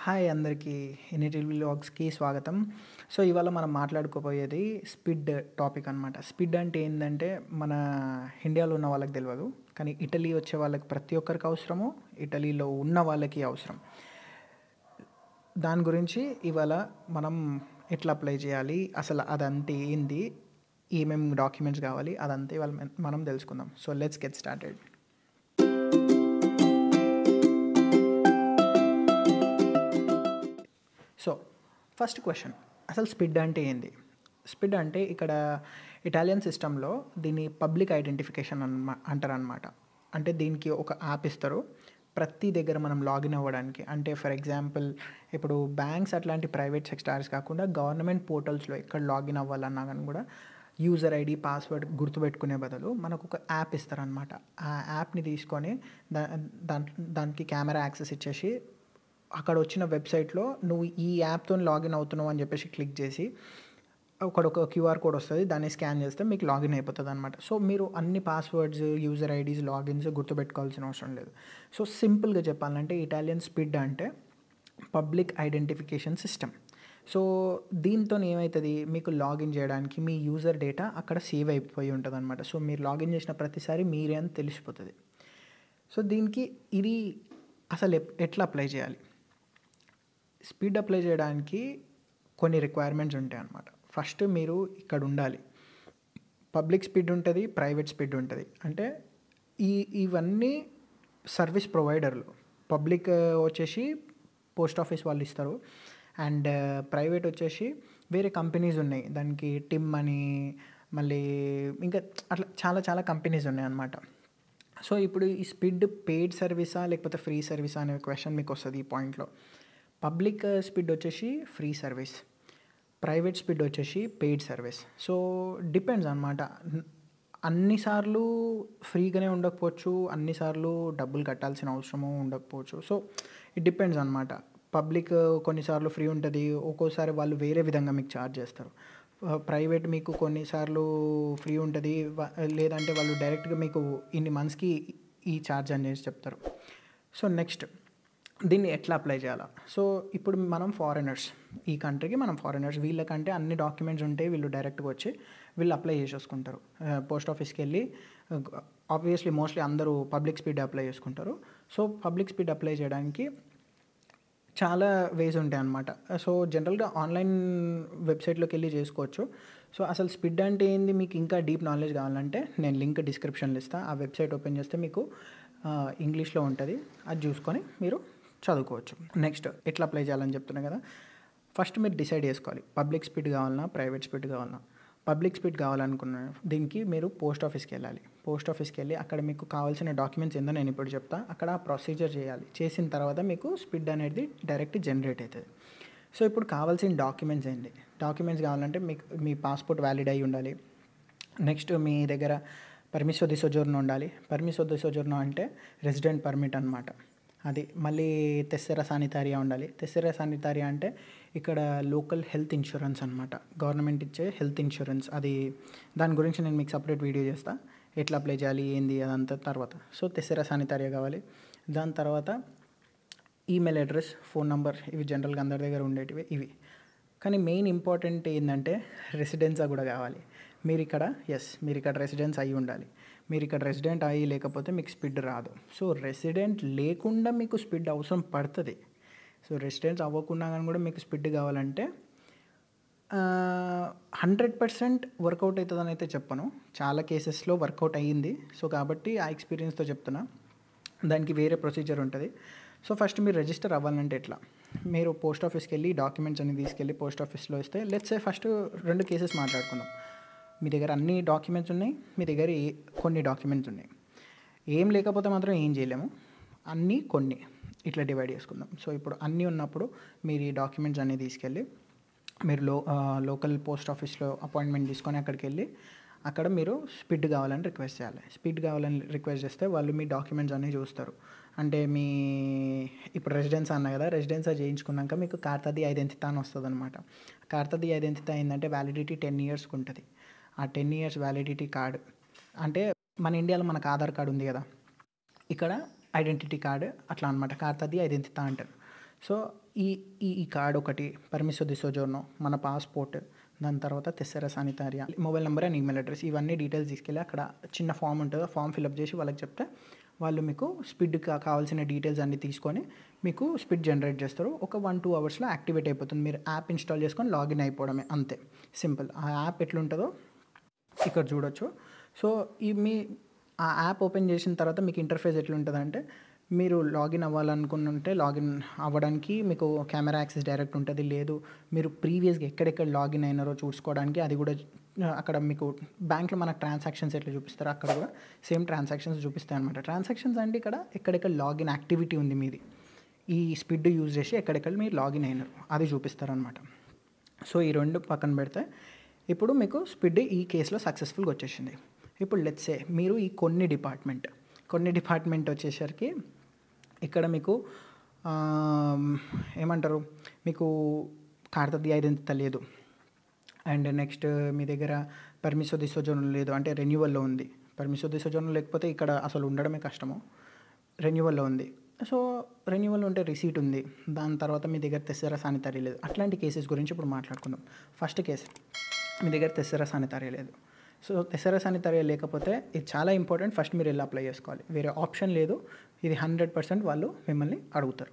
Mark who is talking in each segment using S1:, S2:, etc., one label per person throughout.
S1: Hi అందరికీ ఎన్ఈటీవీ వ్లాగ్స్‌కి స్వాగతం. So, ఇవాళ మనం మాట్లాడుకోబోయేది స్పిడ్ టాపిక్ అనమాట. స్పిడ్ అంటే ఏందంటే, మన ఇండియాలో ఉన్న వాళ్ళకి తెలవదు. కానీ ఇటలీ వచ్చే వాళ్ళకి ప్రతి ఒక్కరికి అవసరము. ఇటలీలో ఉన్న వాళ్ళకి అవసరం. దాని గురించి ఇవాళ మనం ఎట్లా అప్లై చేయాలి? అసలు అదంటే ఏంది? ఏమేం డాక్యుమెంట్స్ కావాలి? అదంతా ఇవాళ మనం తెలుసుకుందాం. So, let's get started. So, first question అసలు స్పిడ్ అంటే ఏంది? స్పిడ్ అంటే ఇక్కడ ఇటాలియన్ సిస్టమ్‌లో దీన్ని పబ్లిక్ ఐడెంటిఫికేషన్ అంటారనమాట. అంటే దీనికి ఒక యాప్ ఇస్తారు. ప్రతి దగ్గర మనం లాగిన్ అవ్వడానికి. అంటే ఫర్ ఎగ్జాంపుల్ ఇప్పుడు బ్యాంక్స్ అట్లాంటి ప్రైవేట్ సెక్టార్స్ కాకుండా గవర్నమెంట్ పోర్టల్స్‌లో ఎక్కడ లాగిన్ అవ్వాలన్నా గాని కూడా యూజర్ ఐడీ, పాస్వర్డ్ గుర్తుపెట్టుకునే బదులు మనకొక యాప్ ఇస్తారనమాట. ఆ యాప్‌ని తీసుకొని దా దానికి కెమెరా యాక్సెస్ ఇచ్చేసి అక్కడ వచ్చిన వెబ్‌సైట్‌లో నువ్వు ఈ యాప్‌తోని లాగిన్ అవుతున్నావు అని చెప్పేసి క్లిక్ చేసి అక్కడొక క్యూఆర్ కోడ్ వస్తది. దాన్ని స్కాన్ చేస్తే మీకు లాగిన్ అయిపోతదనమాట. సో, మీరు అన్ని పాస్వర్డ్స్, యూజర్ ఐడీస్, లాగిన్స్ గుర్తుపెట్టుకోవాల్సిన అవసరం లేదు. సో, సింపుల్‌గా చెప్పాలంటే ఇటాలియన్ స్పిడ్ అంటే పబ్లిక్ ఐడెంటిఫికేషన్ సిస్టమ్. సో, దీంతోని ఏమైతది మీకు లాగిన్ చేయడానికి మీ యూజర్ డేటా అక్కడ సేవ్ అయిపోయి ఉంటదనమాట. సో, మీరు లాగిన్ చేసిన ప్రతిసారి మీరే అని తెలిసిపోతది. సో, దీనికి ఇది అసలు ఎట్లా అప్లై చేయాలి? స్పీడ్ అప్లై చేయడానికి కొన్ని రిక్వైర్మెంట్స్ ఉంటాయన్నమాట. ఫస్ట్ మీరు ఇక్కడ ఉండాలి. పబ్లిక్ స్పీడ్ ఉంటది, ప్రైవేట్ స్పీడ్ ఉంటది. అంటే ఇవన్నీ సర్వీస్ ప్రొవైడర్‌లు. పబ్లిక్ వచ్చేసి పోస్ట్ ఆఫీస్ వాళ్ళు ఇస్తారు. అండ్ ప్రైవేట్ వచ్చేసి వేరే కంపెనీస్ ఉన్నాయి. దానికి టిమ్ అని మళ్ళీ ఇంకా అట్లా చాలా చాలా కంపెనీస్ ఉన్నాయన్నమాట. సో, ఇప్పుడు ఈ స్పిడ్ పెయిడ్ సర్వీసా? లేకపోతే ఫ్రీ సర్వీసా? అనే క్వెషన్ మీకొస్తది ఈ పాయింట్‌లో. పబ్లిక్ స్పిడ్ వచ్చేసి ఫ్రీ సర్వీస్. ప్రైవేట్ స్పిడ్ వచ్చేసి పెయిడ్ సర్వీస్. సో, డిపెండ్స్ అనమాట. అన్ని సార్లు ఫ్రీగానే ఉండకపోవచ్చు. అన్ని సార్లు డబ్బులు కట్టాల్సిన అవసరము ఉండకపోవచ్చు. సో, ఇట్ డిపెండ్స్ అనమాట. పబ్లిక్ కొన్నిసార్లు ఫ్రీ ఉంటది. ఒక్కోసారి వాళ్ళు వేరే విధంగా మీకు చార్జ్ చేస్తారు. ప్రైవేట్ మీకు కొన్నిసార్లు ఫ్రీ ఉంటది. లేదంటే వాళ్ళు డైరెక్ట్‌గా మీకు ఇన్ని మంత్స్‌కి ఈ చార్జ్ అనేసి చెప్తారు. సో, నెక్స్ట్ దీన్ని ఎట్లా అప్లై చేయాలా? సో, ఇప్పుడు మనం ఫారినర్స్. ఈ కంట్రీకి మనం ఫారినర్స్. వీళ్ళకంటే అన్ని డాక్యుమెంట్స్ ఉంటాయి. వీళ్ళు డైరెక్ట్‌గా వచ్చి వీళ్ళు అప్లై చేసేసుకుంటారు. పోస్ట్ ఆఫీస్‌కెళ్ళి ఆబ్వియస్లీ మోస్ట్‌లీ అందరూ పబ్లిక్ స్పీడ్ అప్లై చేసుకుంటారు. సో, పబ్లిక్ స్పీడ్ అప్లై చేయడానికి చాలా వేస్ ఉంటాయన్నమాట. సో, జనరల్‌గా ఆన్‌లైన్ వెబ్‌సైట్‌లోకెళ్ళి చేసుకోవచ్చు. సో, అసలు స్పిడ్ అంటే ఏంది మీకు ఇంకా డీప్ నాలెడ్జ్ కావాలంటే నేను లింక్ డిస్క్రిప్షన్‌లో ఇస్తా. ఆ వెబ్‌సైట్ ఓపెన్ చేస్తే మీకు ఇంగ్లీష్‌లో ఉంటది. అది చూసుకొని మీరు చదువుకోవచ్చు. నెక్స్ట్ ఎట్లా అప్లై చేయాలని చెప్తున్నా కదా! ఫస్ట్ మీరు డిసైడ్ చేసుకోవాలి. పబ్లిక్ స్పీడ్ కావాలనా? ప్రైవేట్ స్పీడ్ కావాలనా? పబ్లిక్ స్పీడ్ కావాలనుకున్న దీనికి మీరు పోస్ట్ ఆఫీస్‌కెళ్ళాలి. పోస్ట్ ఆఫీస్‌కెళ్ళి అక్కడ మీకు కావాల్సిన డాక్యుమెంట్స్ ఏందో నేను ఇప్పుడు చెప్తా. అక్కడ ఆ ప్రొసీజర్ చేయాలి. చేసిన తర్వాత మీకు స్పిడ్ అనేది డైరెక్ట్ జనరేట్ అయితది. సో, ఇప్పుడు కావాల్సిన డాక్యుమెంట్స్ ఏంటి? డాక్యుమెంట్స్ కావాలంటే మీకు మీ పాస్‌పోర్ట్ వ్యాలిడ్ అయ్యి ఉండాలి. నెక్స్ట్ మీ దగ్గర పర్మిసో ది సొజోర్నో ఉండాలి. పర్మిసో ది సొజోర్నో అంటే రెసిడెంట్ పర్మిట్ అనమాట. అది. మళ్ళీ తెస్సెరా సానిటారియా ఉండాలి. తెస్సెరా సానిటారియా అంటే ఇక్కడ లోకల్ హెల్త్ ఇన్సూరెన్స్ అనమాట. గవర్నమెంట్ ఇచ్చే హెల్త్ ఇన్సూరెన్స్. అది దాని గురించి నేను మీకు సెపరేట్ వీడియో చేస్తా. ఎట్లా అప్లై చేయాలి? ఏంది? అదంతా తర్వాత. సో, తెస్సెరా సానిటారియా కావాలి. దాని తర్వాత ఈమెయిల్ అడ్రెస్, ఫోన్ నంబర్ ఇవి జనరల్‌గా అందరి దగ్గర ఉండేటివే ఇవి. కానీ మెయిన్ ఇంపార్టెంట్ ఏందంటే రెసిడెన్సా కూడా కావాలి. మీరిక్కడ రెసిడెన్స్ అయ్యి ఉండాలి. మీరిక్కడ రెసిడెంట్ అయ్యి లేకపోతే మీకు స్పిడ్ రాదు. సో, రెసిడెంట్ లేకుండా మీకు స్పిడ్ అవసరం పడతది. సో, రెసిడెన్స్ అవ్వకున్నా గాని కూడా మీకు స్పిడ్ కావాలంటే 100% వర్కౌట్ అయితదని అయితే చెప్పను. చాలా కేసెస్‌లో వర్కౌట్ అయ్యింది. సో, కాబట్టి ఆ ఎక్స్‌పీరియన్స్‌తో చెప్తున్నా. దానికి వేరే ప్రొసీజర్ ఉంటది. సో, ఫస్ట్ మీరు రిజిస్టర్ అవ్వాలంటే ఎట్లా? మీరు పోస్ట్ ఆఫీస్‌కెళ్ళి డాక్యుమెంట్స్ అన్ని తీసుకెళ్ళి పోస్ట్ ఆఫీస్‌లో ఇస్తే లెట్స్ సే ఫస్ట్ 2 కేసెస్ మాట్లాడుకుందాం. మీ దగ్గర అన్ని డాక్యుమెంట్స్ ఉన్నాయి. మీ దగ్గర కొన్ని డాక్యుమెంట్స్ ఉన్నాయి. ఏం లేకపోతే మాత్రం ఏం చేయలేము. అన్నీ, కొన్ని ఇట్లా డివైడ్ చేసుకుందాం. సో, ఇప్పుడు అన్నీ ఉన్నప్పుడు మీరు ఈ డాక్యుమెంట్స్ అన్నీ తీసుకెళ్ళి మీరు లోకల్ పోస్ట్ ఆఫీస్‌లో అపాయింట్మెంట్ తీసుకొని అక్కడికెళ్ళి అక్కడ మీరు స్పిడ్ కావాలని రిక్వెస్ట్ చేయాలి. స్పిడ్ కావాలని రిక్వెస్ట్ చేస్తే వాళ్ళు మీ డాక్యుమెంట్స్ అన్నీ చూస్తారు. అంటే ఇప్పుడు రెసిడెన్స్ అన్నా కదా! రెసిడెన్సా చేయించుకున్నాక మీకు కార్తా ది ఐడెంటితా అని వస్తదనమాట. కార్తా ది ఐడెంటితా ఏందంటే వ్యాలిడిటీ 10 ఇయర్స్‌కి ఉంటది. ఆ 10 ఇయర్స్ వ్యాలిడిటీ కార్డ్ అంటే మన ఇండియాలో మనకు ఆధార్ కార్డ్ ఉంది కదా! ఇక్కడ ఐడెంటిటీ కార్డ్ అట్లా అనమాట. కార్తా ది ఐడెంటితా అంటారు. సో ఈ ఈ ఈ కార్డ్ ఒకటి, పర్మిసో ది సోజోర్నో, మన పాస్పోర్ట్, దాని తర్వాత తెస్సెరా సానిటారియా, mobile number and email address, ఇవన్నీ డీటెయిల్స్ తీసుకెళ్ళి అక్కడ చిన్న ఫామ్ ఉంటుంది, ఆ ఫామ్ ఫిల్అప్ చేసి వాళ్ళకి చెప్తే వాళ్ళు మీకు స్పిడ్ కావాల్సిన డీటెయిల్స్ అన్నీ తీసుకొని మీకు స్పిడ్ జనరేట్ చేస్తారు. ఒక 1-2 అవర్స్లో యాక్టివేట్ అయిపోతుంది. మీరు యాప్ ఇన్స్టాల్ చేసుకొని లాగిన్ అయిపోవడమే, అంతే సింపుల్. ఆ యాప్ ఎట్లుంటుందో ఇక్కడ చూడొచ్చు. సో ఆ యాప్ ఓపెన్ చేసిన తర్వాత మీకు ఇంటర్ఫేస్ ఎట్లుంటుందంటే, మీరు లాగిన్ అవ్వాలనుకుంటే లాగిన్ అవ్వడానికి మీకు కెమెరా యాక్సెస్ డైరెక్ట్ ఉంటుంది. లేదు మీరు ప్రీవియస్గా ఎక్కడెక్కడ లాగిన్ అయినారో చూసుకోవడానికి అది కూడా అక్కడ మీకు బ్యాంక్లో మనకు ట్రాన్సాక్షన్స్ ఎట్లా చూపిస్తారో అక్కడ కూడా సేమ్ ట్రాన్సాక్షన్స్ చూపిస్తాయి అనమాట. ట్రాన్సాక్షన్స్ అంటే ఇక్కడ ఎక్కడెక్కడ లాగిన్ యాక్టివిటీ ఉంది మీది, ఈ స్పిడ్ యూజ్ చేసి ఎక్కడెక్కడ మీరు లాగిన్ అయినారు అది చూపిస్తారనమాట. సో ఈ రెండు పక్కన పెడితే ఇప్పుడు మీకు స్పిడ్ ఈ కేసులో సక్సెస్ఫుల్గా వచ్చేసింది. ఇప్పుడు లెట్స్ సే మీరు ఈ కొన్ని డిపార్ట్మెంట్ వచ్చేసరికి ఇక్కడ మీకు ఏమంటారు, మీకు కార్తది ఐడెంటిటీ లేదు, అండ్ నెక్స్ట్ మీ దగ్గర పర్మిసో ది సోజోర్నో లేదు, అంటే రెన్యువల్లో ఉంది. పర్మిసో ది సోజోర్నో లేకపోతే ఇక్కడ అసలు ఉండడమే కష్టము, రెన్యువల్లో ఉంది. సో రెన్యువల్ ఉంటే రిసీట్ ఉంది, దాని తర్వాత మీ దగ్గర తెస్సెరా సానిటారీ లేదు. అట్లాంటి కేసెస్ గురించి ఇప్పుడు మాట్లాడుకుందాం. ఫస్ట్ కేసు, మీ దగ్గర తెస్సెరా సానిటారీ లేదు. సో తెస్సెరా సానిటారీ లేకపోతే ఇది చాలా ఇంపార్టెంట్, ఫస్ట్ మీరు వెళ్ళి అప్లై చేసుకోవాలి, వేరే ఆప్షన్ లేదు. ఇది 100% వాళ్ళు మిమ్మల్ని అడుగుతారు.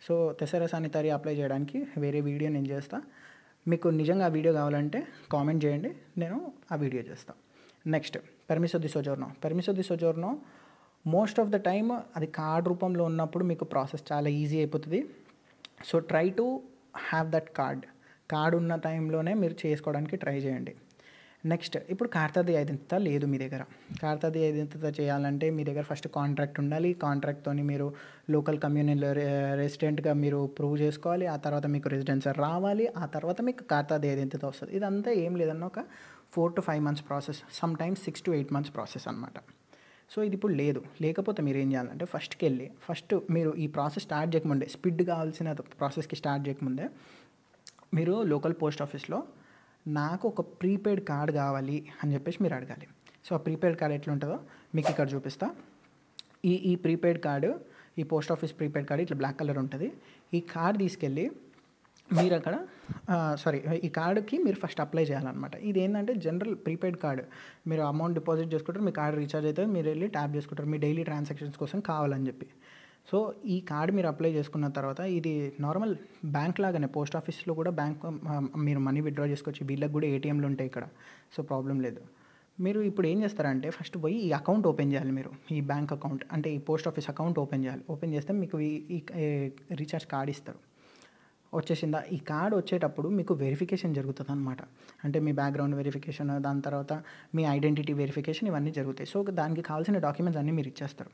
S1: సో తెస్సెరా సానిటారీ అప్లై చేయడానికి వేరే వీడియో నేను చేస్తాను. మీకు నిజంగా ఆ వీడియో కావాలంటే కామెంట్ చేయండి, నేను ఆ వీడియో చేస్తాను. నెక్స్ట్ పర్మిసో ది సోజోర్నో మోస్ట్ ఆఫ్ ద టైమ్ అది కార్డ్ రూపంలో ఉన్నప్పుడు మీకు ప్రాసెస్ చాలా ఈజీ అయిపోతుంది. So try to have that card ఉన్న టైంలోనే మీరు చేసుకోవడానికి ట్రై చేయండి. నెక్స్ట్ ఇప్పుడు కార్తది ఐడెంటిటీ లేదు మీ దగ్గర. కార్తది ఐడెంటిటీ చేయాలంటే మీ దగ్గర ఫస్ట్ కాంట్రాక్ట్ ఉండాలి. కాంట్రాక్ట్తో మీరు లోకల్ కమ్యూనిటీలో రెసిడెంట్గా మీరు ప్రూవ్ చేసుకోవాలి. ఆ తర్వాత మీకు రెసిడెన్స్ రావాలి. ఆ తర్వాత మీకు కార్తది ఐడెంటిటీ వస్తుంది. ఇదంతా ఏం లేదన్న ఒక 4 to 5 months process, some times 6 to 8 months process అనమాట. సో ఇది ఇప్పుడు లేకపోతే మీరు ఏం చేయాలంటే ఫస్ట్ మీరు ఈ ప్రాసెస్ స్టార్ట్ చేయకముందే, స్పిడ్ కావాల్సిన ప్రాసెస్కి స్టార్ట్ చేయకముందే మీరు లోకల్ పోస్ట్ ఆఫీస్లో నాకు ఒక ప్రీపెయిడ్ కార్డ్ కావాలి అని చెప్పేసి మీరు అడగాలి. సో ఆ ప్రీపెయిడ్ కార్డ్ ఎట్లా ఉంటుందో మీకు ఇక్కడ చూపిస్తా. ఈ ప్రీపెయిడ్ కార్డు, ఈ పోస్ట్ ఆఫీస్ ప్రీపెయిడ్ కార్డు ఇట్లా బ్లాక్ కలర్ ఉంటుంది. ఈ కార్డ్ తీసుకెళ్ళి మీరు అక్కడ ఈ కార్డుకి మీరు ఫస్ట్ అప్లై చేయాలన్నమాట. ఇది ఏంటంటే జనరల్ ప్రీపెయిడ్ కార్డు, మీరు అమౌంట్ డిపాజిట్ చేసుకుంటారు, మీ కార్డు రీఛార్జ్ అవుతుంది, మీరు వెళ్ళి ట్యాప్ చేసుకుంటారు మీ డైలీ ట్రాన్సాక్షన్స్ కోసం కావాలని చెప్పి. సో ఈ కార్డు మీరు అప్లై చేసుకున్న తర్వాత ఇది నార్మల్ బ్యాంక్ లాగానే, పోస్ట్ ఆఫీస్లో కూడా బ్యాంక్ మీరు మనీ విత్డ్రా చేసుకోవచ్చు, వీళ్ళకి కూడా ఏటీఎంలు ఉంటాయి ఇక్కడ. సో ప్రాబ్లం లేదు. మీరు ఇప్పుడు ఏం చేస్తారంటే ఫస్ట్ పోయి ఈ అకౌంట్ ఓపెన్ చేయాలి. మీరు ఈ బ్యాంక్ అకౌంట్ అంటే ఈ పోస్ట్ ఆఫీస్ అకౌంట్ ఓపెన్ చేయాలి. ఓపెన్ చేస్తే మీకు ఈ రీఛార్జ్ కార్డ్ ఇస్తారు. వచ్చేసిందా? ఈ కార్డ్ వచ్చేటప్పుడు మీకు వెరిఫికేషన్ జరుగుతుంది అనమాట. అంటే మీ బ్యాక్గ్రౌండ్ వెరిఫికేషన్, దాని తర్వాత మీ ఐడెంటిటీ వెరిఫికేషన్, ఇవన్నీ జరుగుతాయి. సో దానికి కావాల్సిన డాక్యుమెంట్స్ అన్నీ మీరు ఇచ్చేస్తారు.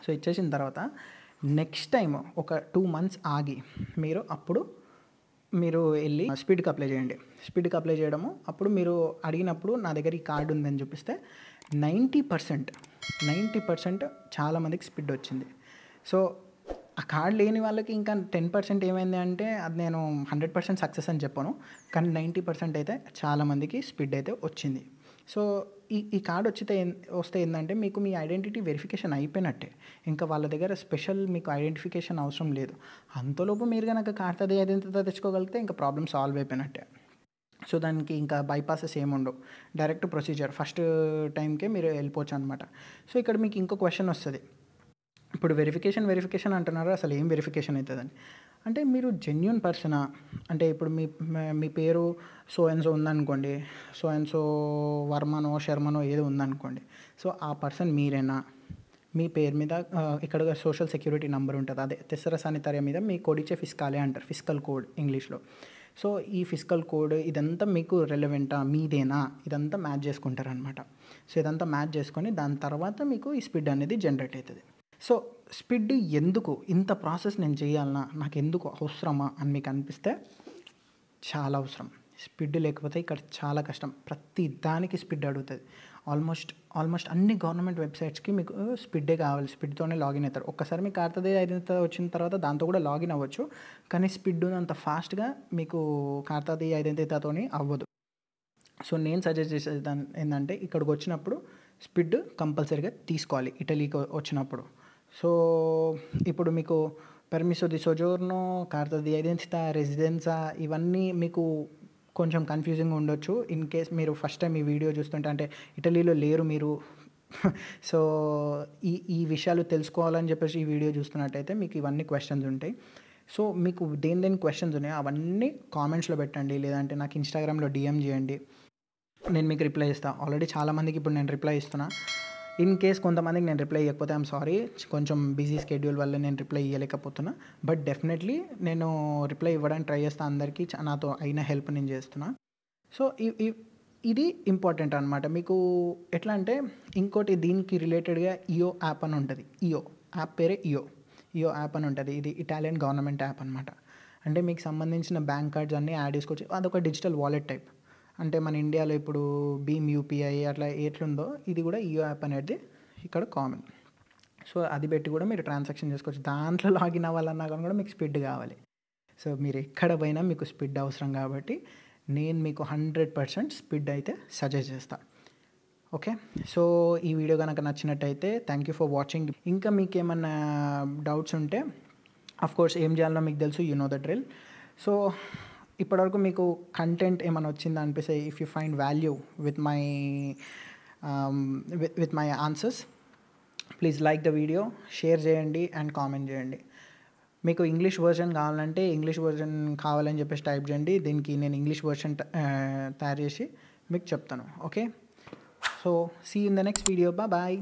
S1: సో ఇచ్చేసిన తర్వాత నెక్స్ట్ టైం ఒక 2 months ఆగి మీరు వెళ్ళి స్పీడ్కి అప్లై చేయండి. స్పీడ్కి అప్లై చేయడము అప్పుడు మీరు అడిగినప్పుడు నా దగ్గర ఈ కార్డు ఉందని చూపిస్తే 90% చాలామందికి స్పీడ్ వచ్చింది. సో ఆ కార్డ్ లేని వాళ్ళకి ఇంకా 10% ఏమైంది అంటే అది నేను 100% సక్సెస్ అని చెప్పాను, కానీ 90% అయితే చాలామందికి స్పీడ్ అయితే వచ్చింది. సో ఈ కార్డ్ వస్తే ఏంటంటే మీకు మీ ఐడెంటిటీ వెరిఫికేషన్ అయిపోయినట్టే, ఇంకా వాళ్ళ దగ్గర స్పెషల్ మీకు ఐడెంటిఫికేషన్ అవసరం లేదు. అంతలోపు మీరు కనుక కార్తది ఐడెంటిటీ తెచ్చుకోగలిగితే ఇంకా ప్రాబ్లమ్ సాల్వ్ అయిపోయినట్టే. సో దానికి ఇంకా బైపాసెస్ ఏముండవు, డైరెక్ట్ ప్రొసీజర్ ఫస్ట్ టైంకే మీరు వెళ్ళిపోవచ్చు అనమాట. సో ఇక్కడ మీకు ఇంకో క్వశ్చన్ వస్తుంది, ఇప్పుడు వెరిఫికేషన్ అంటున్నారు, అసలు ఏం వెరిఫికేషన్ అవుతుందని. అంటే మీరు జెన్యూన్ పర్సనా, అంటే ఇప్పుడు మీ పేరు సో అండ్ సో ఉందనుకోండి, సో అండ్ సో వర్మనో శర్మనో ఏదో ఉందనుకోండి. సో ఆ పర్సన్ మీరేనా? మీ పేరు మీద ఇక్కడ సోషల్ సెక్యూరిటీ నెంబర్ ఉంటుంది, అదే తెస్సెరా సానిటారియా మీద మీ కోడిచ్చే ఫిస్కాలే అంటారు, ఫిస్కల్ కోడ్ ఇంగ్లీష్లో. సో ఈ ఫిస్కల్ కోడ్ ఇదంతా మీకు రెలవెంటా, మీదేనా, ఇదంతా మ్యాచ్ చేసుకుంటారనమాట. సో ఇదంతా మ్యాచ్ చేసుకొని దాని తర్వాత మీకు ఈ స్పిడ్ అనేది జనరేట్ అవుతుంది. సో స్పిడ్ ఎందుకు ఇంత ప్రాసెస్ నేను చేయాలన్నా, నాకు ఎందుకు అవసరమా అని మీకు అనిపిస్తే చాలా అవసరం. స్పిడ్ లేకపోతే ఇక్కడ చాలా కష్టం, ప్రతి దానికి స్పిడ్ అడుగుతుంది. ఆల్మోస్ట్ అన్ని గవర్నమెంట్ వెబ్సైట్స్కి మీకు స్పిడ్డే కావాలి, స్పిడ్తోనే లాగిన్ అవుతారు. ఒక్కసారి మీకు కార్తది ఐడెంటిటీ వచ్చిన తర్వాత దాంతో కూడా లాగిన్ అవ్వచ్చు, కానీ స్పిడ్ అంత ఫాస్ట్గా మీకు కార్తది ఐడెంటిటీతో అవ్వదు. సో నేను సజెస్ట్ చేసేది ఏంటంటే ఇక్కడికి వచ్చినప్పుడు స్పిడ్ కంపల్సరీగా తీసుకోవాలి, ఇటలీకి వచ్చినప్పుడు. సో ఇప్పుడు మీకు పర్మిసో ది సోజోర్నో, కార్తా ది ఐడెంటిటా, రెసిడెన్సా ఇవన్నీ మీకు కొంచెం కన్‌ఫ్యూజింగ్‌గా ఉండొచ్చు. ఇన్ కేస్ మీరు ఫస్ట్ టైమ్ ఈ వీడియో చూస్తుంటే అంటే ఇటలీలో లేరు మీరు. సో, ఈ ఈ విషయాలు తెలుసుకోవాలని చెప్పేసి ఈ వీడియో చూస్తున్నట్టయితే మీకు ఇవన్నీ క్వెషన్స్ ఉంటాయి. సో, మీకు దేని క్వెషన్స్ ఉన్నాయో అవన్నీ కామెంట్స్‌లో పెట్టండి. లేదంటే నాకు ఇన్‌స్టాగ్రామ్‌లో డీఎం చేయండి. నేను మీకు రిప్లై ఇస్తా. ఆల్రెడీ చాలామందికి ఇప్పుడు నేను రిప్లై ఇస్తున్నా. ఇన్ కేస్ కొంతమందికి నేను రిప్లై ఇవ్వకపోతే ఐయామ్ సారీ. కొంచెం బిజీ స్కెడ్యూల్ వల్ల నేను రిప్లై ఇవ్వలేకపోతున్నా. బట్ డెఫినెట్‌లీ నేను రిప్లై ఇవ్వడానికి ట్రై చేస్తా అందరికీ. నాతో అయిన హెల్ప్ నేను చేస్తున్నా. సో, ఇది ఇంపార్టెంట్ అనమాట. మీకు ఎట్లా అంటే ఇంకోటి దీనికి రిలేటెడ్‌గా ఇయో యాప్ అని ఉంటది. ఇయో యాప్ పేరే ఇయో. ఇయో యాప్ అని ఉంటది. ఇది ఇటాలియన్ గవర్నమెంట్ యాప్ అనమాట. అంటే మీకు సంబంధించిన బ్యాంక్ కార్డ్స్ అన్నీ యాడ్ చేసుకోవచ్చు. అదొక డిజిటల్ వాలెట్ టైప్. అంటే మన ఇండియాలో ఇప్పుడు భీమ్ యూపీఐ అట్లా ఎట్లుందో ఇది కూడా ఇయో యాప్ అనేది ఇక్కడ కామన్. సో, అది పెట్టి కూడా మీరు ట్రాన్సాక్షన్ చేసుకోవచ్చు. దాంట్లో లాగిన్ అవ్వాలన్నా కానీ కూడా మీకు స్పీడ్ కావాలి. సో, మీరు ఎక్కడ పోయినా మీకు స్పీడ్ అవసరం కాబట్టి నేను మీకు 100% స్పీడ్ అయితే సజెస్ట్ చేస్తా. ఓకే. సో, ఈ వీడియో గనక నచ్చినట్టయితే థ్యాంక్ యూ ఫర్ వాచింగ్. ఇంకా మీకేమన్నా డౌట్స్ ఉంటే ఆఫ్‌కోర్స్ ఏం చేయాలో మీకు తెలుసు. You know the drill. So, ఇప్పటివరకు మీకు కంటెంట్ ఏమైనా వచ్చిందా అనిపిస్తే if you find value with my with my answers please like the video, share చేయండి అండ్ కామెంట్ చేయండి. మీకు ఇంగ్లీష్ వర్షన్ కావాలంటే ఇంగ్లీష్ వర్షన్ కావాలని చెప్పేసి టైప్ చేయండి. దీనికి నేను ఇంగ్లీష్ వర్షన్ తయారు చేసి మీకు చెప్తాను. Okay. So, see you in the next video. Bye.